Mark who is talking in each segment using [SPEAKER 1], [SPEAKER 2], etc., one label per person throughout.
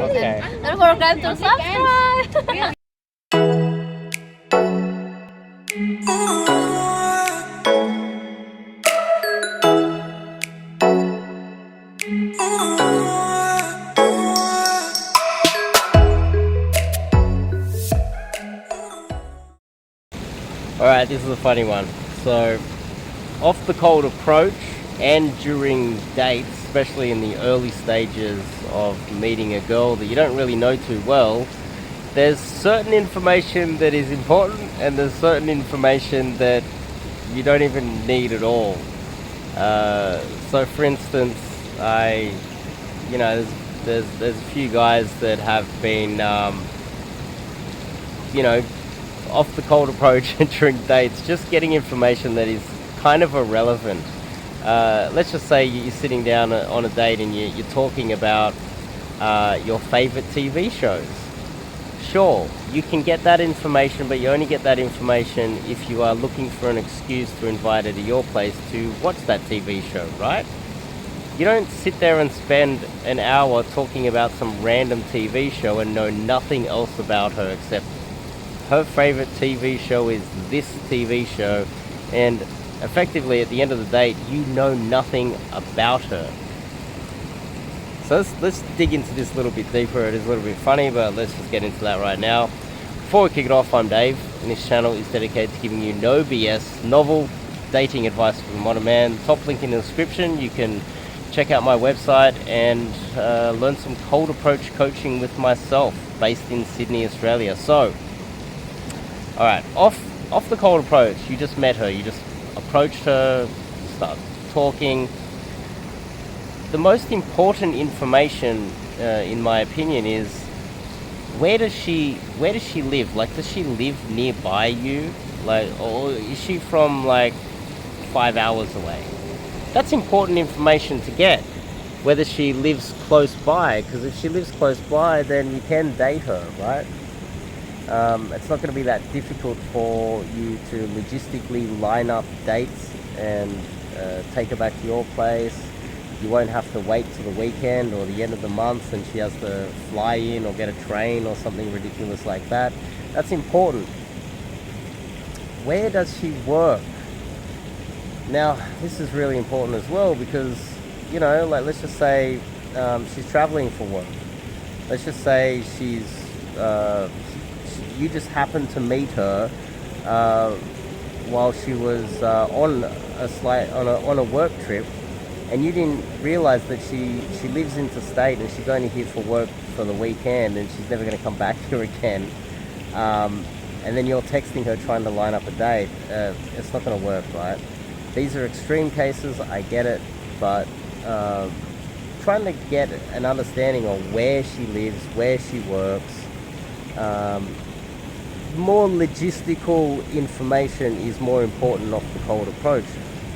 [SPEAKER 1] Okay.
[SPEAKER 2] Don't forget to subscribe.
[SPEAKER 1] Alright, this is a funny one. So, off the cold approach and during dates, especially in the early stages of meeting a girl that you don't really know too well, there's certain information that is important and there's certain information that you don't even need at all. So for instance, there's a few guys that have been, off the cold approach during dates, just getting information that is kind of irrelevant. Let's just say you're sitting down on a date and you're talking about your favorite TV shows. Sure, you can get that information, but you only get that information if you are looking for an excuse to invite her to your place to watch that TV show, right? You don't sit there and spend an hour talking about some random TV show and know nothing else about her except her favorite TV show is this TV show, and effectively at the end of the date, you know nothing about her. So let's dig into this a little bit deeper. It is a little bit funny, but let's just get into that right now. Before we kick it off, I'm Dave, and this channel is dedicated to giving you no BS, novel dating advice for the modern man. Top link in the description. You can check out my website and learn some cold approach coaching with myself, based in Sydney, Australia. So, alright, off the cold approach, you just met her, you just approached her, start talking. The most important information, in my opinion, is where does she live? Like, does she live nearby you? Like, or is she from like 5 hours away? That's important information to get. Whether she lives close by, because if she lives close by, then you can date her, right? It's not going to be that difficult for you to logistically line up dates and take her back to your place. You won't have to wait till the weekend or the end of the month and she has to fly in or get a train or something ridiculous like that. That's important. Where does she work? Now, this is really important as well because, like, let's just say she's traveling for work. Let's just say you just happened to meet her while she was on a work trip, and you didn't realize that she lives interstate and she's only here for work for the weekend and she's never going to come back here again. And then you're texting her trying to line up a date. It's not going to work, right? These are extreme cases, I get it, but trying to get an understanding of where she lives, where she works, more logistical information is more important off the cold approach,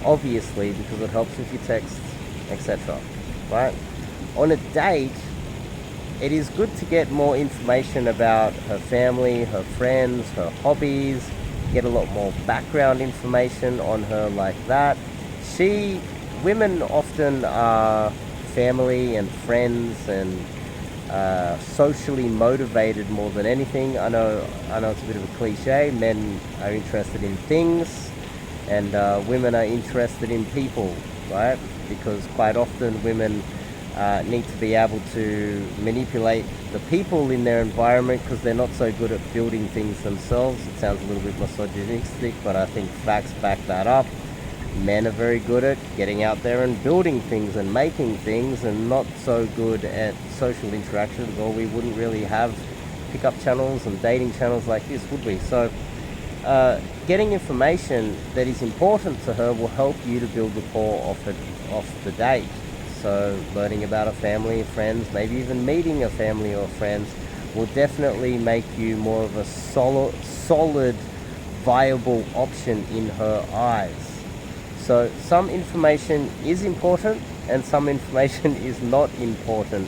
[SPEAKER 1] obviously, because it helps with your texts, etc. Right? On a date, it is good to get more information about her family, her friends, her hobbies, get a lot more background information on her like that. Women often are family and friends and socially motivated more than anything. I know it's a bit of a cliche. Men are interested in things and women are interested in people, right? Because quite often women need to be able to manipulate the people in their environment because they're not so good at building things themselves. It sounds a little bit misogynistic, but I think facts back that up. Men are very good at getting out there and building things and making things, and not so good at social interactions, or we wouldn't really have pickup channels and dating channels like this, would we? So getting information that is important to her will help you to build rapport off the date. So learning about a family, friends, maybe even meeting a family or friends will definitely make you more of a solid, viable option in her eyes. So some information is important and some information is not important.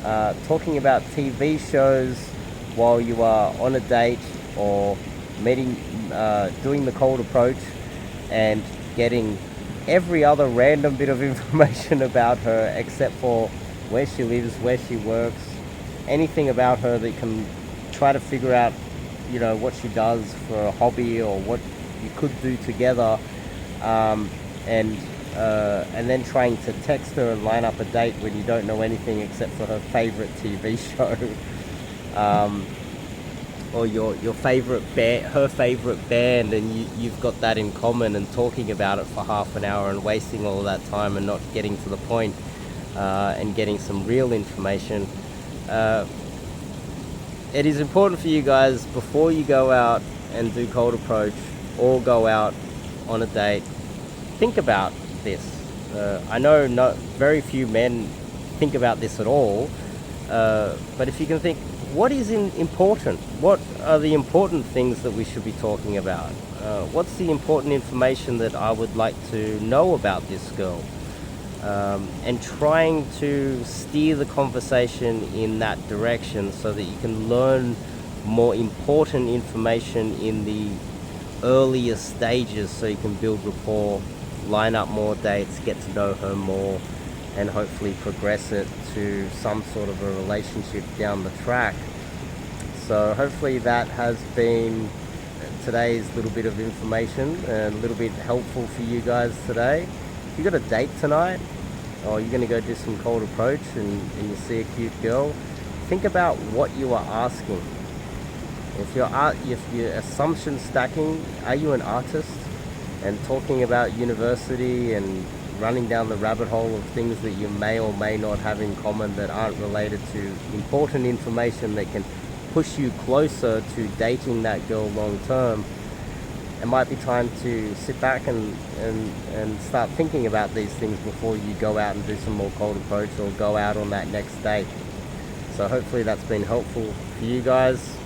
[SPEAKER 1] Talking about TV shows while you are on a date or doing the cold approach and getting every other random bit of information about her except for where she lives, where she works, anything about her that you can try to figure out, you know, what she does for a hobby or what you could do together, and then trying to text her and line up a date when you don't know anything except for her favorite TV show, or your favorite her favorite band, and you've got that in common, and talking about it for half an hour and wasting all that time and not getting to the point, and getting some real information. It is important for you guys, before you go out and do cold approach or go out on a date, think about this. I know not very few men think about this at all, but if you can think, what is important? What are the important things that we should be talking about? What's the important information that I would like to know about this girl? And trying to steer the conversation in that direction so that you can learn more important information in the earlier stages, so you can build rapport, line up more dates, get to know her more, and hopefully progress it to some sort of a relationship down the track. So hopefully that has been today's little bit of information and a little bit helpful for you guys today. If you got a date tonight, or you're going to go do some cold approach and you see a cute girl, think about what you are asking. If you're assumption stacking, are you an artist? And talking about university and running down the rabbit hole of things that you may or may not have in common that aren't related to important information that can push you closer to dating that girl long term, it might be time to sit back and start thinking about these things before you go out and do some more cold approach or go out on that next date. So hopefully that's been helpful for you guys.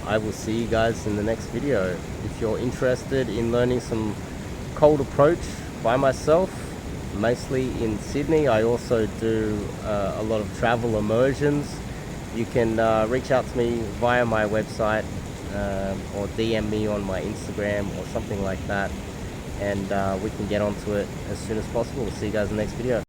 [SPEAKER 1] I will see you guys in the next video. If you're interested in learning some cold approach by myself, mostly in Sydney, I also do a lot of travel immersions. You can reach out to me via my website, or DM me on my Instagram or something like that, and we can get onto it as soon as possible. We'll see you guys in the next video.